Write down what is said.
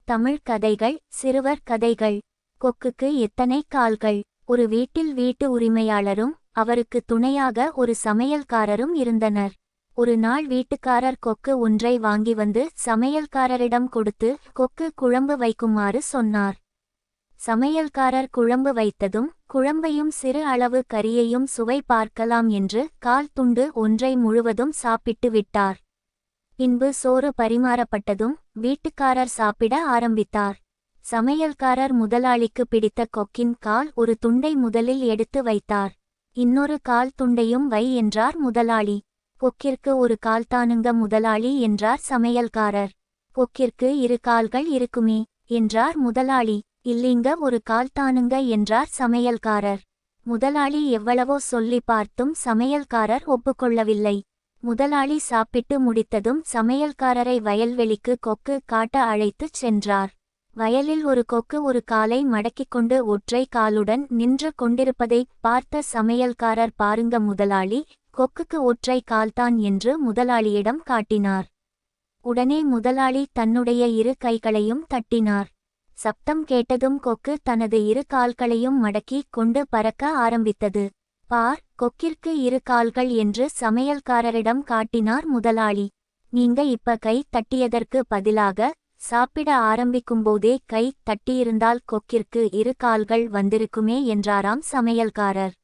தமிழ் கதைகள். சிறுவர் கதைகள். கொக்குக்கு எத்தனை கால்கள். ஒரு வீட்டில் வீட்டு உரிமையாளரும் அவருக்கு துணையாக ஒரு சமையல்காரரும் இருந்தனர். ஒரு நாள் வீட்டுக்காரர் கொக்கு ஒன்றை வாங்கி வந்து சமையல்காரரிடம் கொடுத்து கொக்கு குழம்பு வைக்குமாறு சொன்னார். சமையல்காரர் குழம்பு வைத்ததும் குழம்பையும் சிறு அளவு கறியையும் சுவை பார்க்கலாம் என்று கால் துண்டு ஒன்றை முழுவதும் சாப்பிட்டு விட்டார். பின்பு சோறு பரிமாறப்பட்டதும் வீட்டுக்காரர் சாப்பிட ஆரம்பித்தார். சமையல்காரர் முதலாளிக்கு பிடித்த கொக்கின் கால் ஒரு துண்டை முதலில் எடுத்து வைத்தார். இன்னொரு கால் துண்டையும் வை என்றார் முதலாளி. கொக்கிற்கு ஒரு கால் தானுங்க முதலாளி என்றார் சமையல்காரர். கொக்கிற்கு இரு கால்கள் இருக்குமே என்றார் முதலாளி. இல்லீங்க ஒரு கால் தானுங்க என்றார் சமையல்காரர். முதலாளி எவ்வளவோ சொல்லி பார்த்தும் சமையல்காரர் ஒப்புக்கொள்ளவில்லை. முதலாளி சாப்பிட்டு முடித்ததும் சமையல்காரரை வயல்வெளிக்கு கொக்கு காட்ட அழைத்துச் சென்றார். வயலில் ஒரு கொக்கு ஒரு காலை மடக்கிக்கொண்டு ஒற்றை காலுடன் நின்று கொண்டிருப்பதை பார்த்த சமையல்காரர் பாருங்க முதலாளி, கொக்குக்கு ஒற்றை கால்தான் என்று முதலாளியிடம் காட்டினார். உடனே முதலாளி தன்னுடைய இரு கைகளையும் தட்டினார். சப்தம் கேட்டதும் கொக்கு தனது இரு கால்களையும் மடக்கி கொண்டு பறக்க ஆரம்பித்தது. பார், கொக்கிற்கு இரு கால்கள் என்று சமையல்காரரிடம் காட்டினார் முதலாளி. நீங்க இப்ப கை தட்டியதற்கு பதிலாக சாப்பிட ஆரம்பிக்கும்போதே கை தட்டியிருந்தால் கொக்கிற்கு இரு கால்கள் வந்திருக்குமே என்றாராம் சமையல்காரர்.